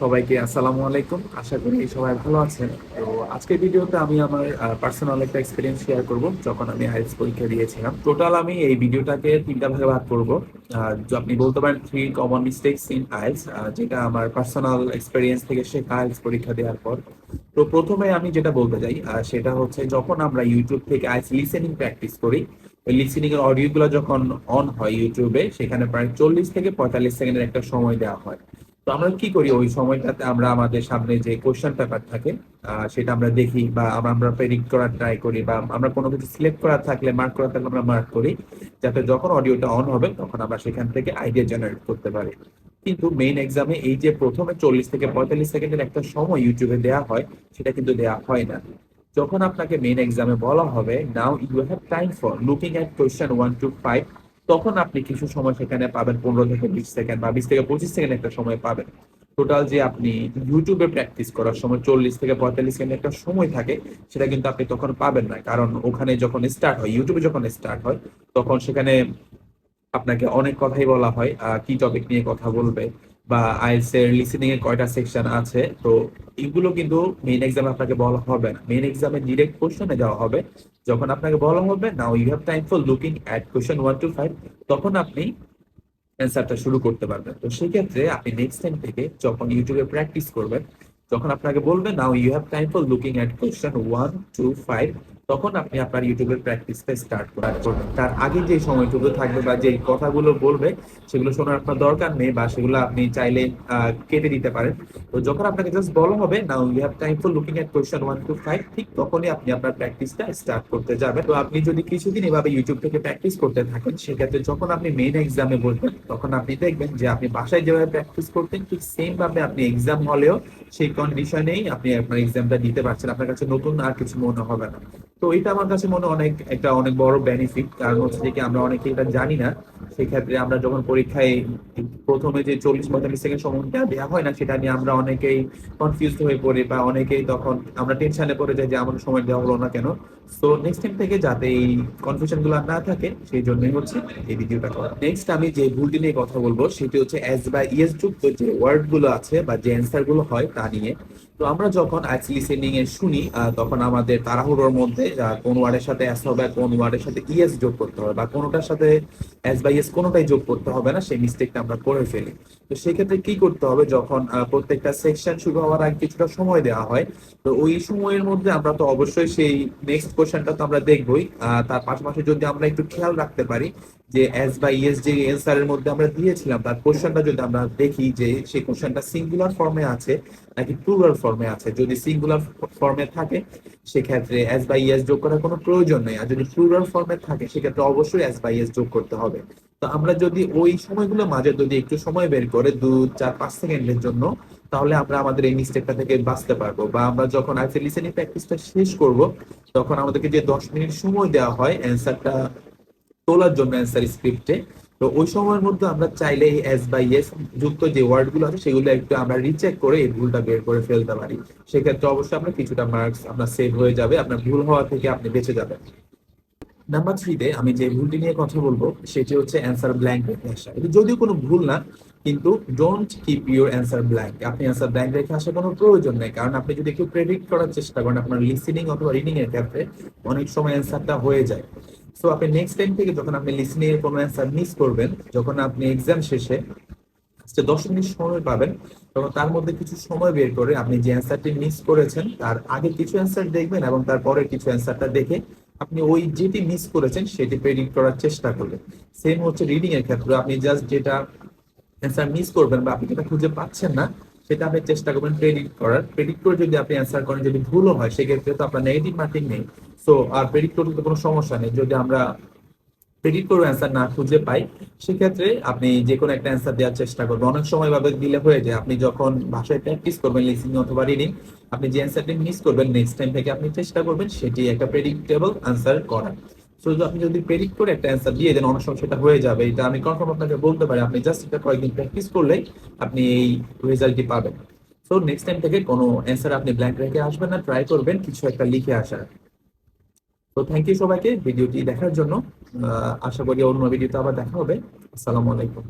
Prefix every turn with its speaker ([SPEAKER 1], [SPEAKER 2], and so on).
[SPEAKER 1] সবাইকে আসসালামু আলাইকুম। আশা করি সবাই ভালো আছেন। তো আজকের ভিডিওতে আমি আমার পার্সোনাল একটা এক্সপেরিয়েন্স শেয়ার করব যখন আমি আইএলটিএস পরীক্ষা দিয়েছিলাম। টোটাল আমি এই ভিডিওটাকে তিনটা ভাগে ভাগ করব। আপনি বলতে পারেন 3 কমন মিস্টেকস ইন আইএলটিএস, যেটা আমার পার্সোনাল এক্সপেরিয়েন্স থেকে শেখা আইএলটিএস পরীক্ষা দেওয়ার পর। তো প্রথমে আমি যেটা বলতে চাই সেটা হচ্ছে যখন আমরা ইউটিউব থেকে আইএলটিএস লিসেনিং প্র্যাকটিস করি, লিসেনিং এর অডিও গুলো যখন অন হয় ইউটিউবে, সেখানে প্রায় 40 থেকে 45 সেকেন্ডের একটা সময় দেওয়া হয়। তো আমরা কি করি ওই সময়টাতে, আমরা আমাদের সামনে যে কোশ্চেন পেপার থাকে সেটা আমরা দেখি, বা আমরা প্রেডিক্ট করার ট্রাই করি, বা আমরা কোনো কিছু সিলেক্ট করা থাকলে, মার্ক করা থাকলে আমরা মার্ক করি, যাতে যখন অডিওটা অন হবে তখন আমরা সেখান থেকে আইডিয়া জেনারেট করতে পারি। কিন্তু মেইন এক্সামে এই যে প্রথমে 40 থেকে 45 সেকেন্ডের একটা সময় ইউটিউবে দেওয়া হয়, সেটা কিন্তু দেওয়া হয় না। যখন আপনাকে মেইন এক্সামে বলা হবে now you have time for looking at question 1 to 5, তখন আপনি কিছু সময় সেখানে পাবেন, 15 থেকে 20 সেকেন্ড বা 20 থেকে 25 সেকেন্ড একটা সময় পাবেন। টোটাল যে আপনি ইউটিউবে প্র্যাকটিস করার সময় 40 থেকে 45 সেকেন্ড একটা সময় থাকে, সেটা কিন্তু আপনি তখন পাবেন না। কারণ ওখানে যখন স্টার্ট হয়, ইউটিউবে যখন স্টার্ট হয়, তখন সেখানে আপনাকে অনেক কথাই বলা হয় কি টপিক নিয়ে কথা বলবে, বা আইএলটিএস এর লিসেনিং এর কয়টা সেকশন আছে। তো এগুলো কিন্তু মেইন এক্সামে আপনাকে বলা হবে না, মেইন এক্সামে ডিরেক্ট কোশ্চেনে যাওয়া হবে। যখন আপনাকে বলা হবে now you have time for looking at question 1 to 5, তখন আপনি অ্যান্সারটা শুরু করতে পারবেন। তো সেক্ষেত্রে আপনি নেক্সট টাইম থেকে যখন ইউটিউবে প্র্যাকটিস করবেন, যখন আপনাকে বলবেন now you have time for looking at question 1 to 5, তখন আপনি আপনার ইউটিউবের প্র্যাকটিসটা স্টার্ট করবেন। তার আগে যে সময়টুকু থাকবে বা যে কথাগুলো বলবে, সেগুলো শোনার আপনার দরকার নেই, বা সেগুলো আপনি চাইলে কেটে দিতে পারেন। তো যখন আপনাকে জাস্ট বলা হবে now you have time for looking at question 1 to 5, ঠিক তখনই আপনি আপনার প্র্যাকটিসটা স্টার্ট করতে যাবেন। তো আপনি যদি কিছুদিন এভাবে ইউটিউব থেকে প্র্যাকটিস করতে থাকেন, সেক্ষেত্রে যখন আপনি মেইন এক্সামে বলবেন, তখন আপনি দেখবেন যে আপনি বাসায় যেভাবে প্র্যাকটিস করতেন, ঠিক সেম ভাবে আপনি এক্সাম হলেও সেই কন্ডিশনেই আপনি আপনার এক্সামটা দিতে পারছেন। আপনার কাছে নতুন আর কিছু মনে হবে না। তো এটা আমার কাছে মনে অনেক বড় বেনিফিট। কারণ হচ্ছে যে কি, আমরা অনেকে এটা জানি না। সেক্ষেত্রে আমরা যখন পরীক্ষায় প্রথমে যে 40-45 সেকেন্ড সময়টা দেওয়া হয় না, সেটা নিয়ে আমরা অনেকেই কনফিউজ হয়ে পড়ি, বা অনেকেই তখন আমরা টেনশনে পড়ে যাই যে আমাদের সময় দেওয়া হলো না কেন। সো নেক্সট টাইম থেকে যাতে এই কনফিউশন গুলো না থাকে, সেই জন্যই হচ্ছে এই ভিডিওটা করা। নেক্সট আমি যে ভুলটি নিয়ে কথা বলবো, সেটি হচ্ছে এস বা ইএস যুক্ত যে ওয়ার্ড গুলো আছে বা যে অ্যান্সার গুলো হয় তা নিয়ে। তো আমরা যখন আইএলটিএস লিসেনিং এ শুনি, তখন আমাদের তাড়াহুড়োর মধ্যে কোন ওয়ার্ডের সাথে এস হবে, কোন ওয়ার্ডের সাথে ইএস যোগ করতে হবে, বা কোনোটার সাথে এস বা ইএস কোনোটাই যোগ করতে হবে না, সেই মিস্টেকটা আমরা করে ফেলি। তো সেক্ষেত্রে কি করতে হবে, যখন প্রত্যেকটা সেকশন শুরু হওয়ার আগে কিছুটা সময় দেওয়া হয়, তো ওই সময়ের মধ্যে আমরা তো অবশ্যই সেই নেক্সট কোশ্চেনটা তো আমরা দেখবই। তার পাশাপাশি যদি আমরা একটু খেয়াল রাখতে পারি যে এস বা ইএস যে এর মধ্যে আমরা দিয়েছিলাম, তার কোশ্চেনটা যদি আমরা দেখি যে সেই কোশ্চেনটা সিঙ্গুলার ফর্মে আছে নাকি প্লুরাল ফর্মে আছে। যদি সিঙ্গুলার ফর্মে থাকে, সেক্ষেত্রে এস বা ইএস যোগ করার কোনো প্রয়োজন নেই। আর যদি প্লুরাল ফর্মে থাকে, সেক্ষেত্রে অবশ্যই এস বা ইএস যোগ করতে হবে। তো আমরা যদি ওই সময়গুলো মাঝে যদি একটু সময় বের করে 2, 4, 5 সেকেন্ডের জন্য, তাহলে আমরা আমাদের এই মিস্টেকটা থেকে বাঁচতে পারবো। বা আমরা যখন আইএলটিএস লিসেনিং প্র্যাকটিসটা শেষ করব, তখন আমাদেরকে যে 10 মিনিট সময় দেওয়া হয় অ্যান্সারটা তোলার জন্য অ্যান্সার স্ক্রিপ্টে, তো ওই সময়ের মধ্যে আমরা চাইলে এই এস বা ইয়েস যুক্ত যে ওয়ার্ড গুলো আছে, সেগুলো একটু আমরা রিচেক করে এই ভুলটা বের করে ফেলতে পারি। সেক্ষেত্রে অবশ্যই আপনার কিছুটা মার্কস আপনার সেভ হয়ে যাবে, আপনার ভুল হওয়া থেকে আপনি বেঁচে যাবেন। নাম্বার 3-তে আমি যে ভুলটি নিয়ে কথা বলবো, সেটি হচ্ছে অ্যান্সার ব্ল্যাঙ্ক রেখে আসা। এটা যদিও কোনো ভুল না, কিন্তু don't keep your answer blank. আপনি অ্যান্সার ব্ল্যাঙ্ক রেখে আসার কোনো প্রয়োজন নেই। কারণ আপনি যদি একটু প্রেডিক্ট করার চেষ্টা করেন, আপনার লিসেনিং অথবা রিডিং এর ক্ষেত্রে অনেক সময় অ্যান্সারটা হয়ে যায়। সো আপনি নেক্সট টাইম থেকে যখন আপনি লিসেনিং এর কোনো অ্যান্সার মিস করবেন, যখন আপনি এক্সাম শেষে 10 মিনিট সময় পাবেন, তখন তার মধ্যে কিছু সময় বের করে আপনি যে অ্যান্সারটি মিস করেছেন, তার আগে কিছু অ্যান্সার দেখবেন, এবং তারপরে কিছু অ্যান্সারটা দেখে আপনি ওই যেটি মিস করেছেন সেটি প্রেডিক্ট করার চেষ্টা করবেন। সেম হচ্ছে রিডিং এর ক্ষেত্রে, আপনি জাস্ট যেটা অ্যান্সার মিস করবেন বা আপনি যেটা খুঁজে পাচ্ছেন না, সেটা আপনি চেষ্টা করবেন প্রেডিক্ট করার। প্রেডিক্ট করে যদি আপনি অ্যান্সার করেন, যদি ভুলও হয়, সেক্ষেত্রে তো আপনার নেগেটিভ মার্কিং নেই। সো আর প্রেডিক্ট করতে তো কোনো সমস্যা নেই। যদি আমরা প্রেডিক্ট করে অ্যান্সার না খুঁজে পাই, সেক্ষেত্রে আপনি যে কোনো একটা অ্যান্সার দেওয়ার চেষ্টা করবেন। অনেক সময় ভাবে দিলে হয়ে যায়, আপনি যখন ভাষায় প্র্যাকটিস করবেন লিসেনিং অথবা রিডিং, আপনি যে অ্যান্সারটি মিস করবেন, নেক্সট টাইম থেকে আপনি চেষ্টা করবেন সেটি একটা প্রেডিক্টেবল অ্যান্সার করার। সো আপনি যদি প্রেডিক্ট করে একটা অ্যান্সার দিয়ে দেন, অনেক সময় সেটা হয়ে যাবে, এটা আমি কনফার্ম আপনাকে বলতে পারি। আপনি জাস্ট এটা কয়েকদিন প্র্যাকটিস করলেই আপনি এই রেজাল্টটি পাবেন। সো নেক্সট টাইম থেকে কোনো অ্যান্সার আপনি ব্ল্যাঙ্ক রেখে আসবেন না, ট্রাই করবেন কিছু একটা লিখে আসার। তো থ্যাংক ইউ সবাইকে ভিডিওটি দেখার জন্য। আশা করি অন্য ভিডিওতে আবার দেখা হবে। আসসালামু আলাইকুম।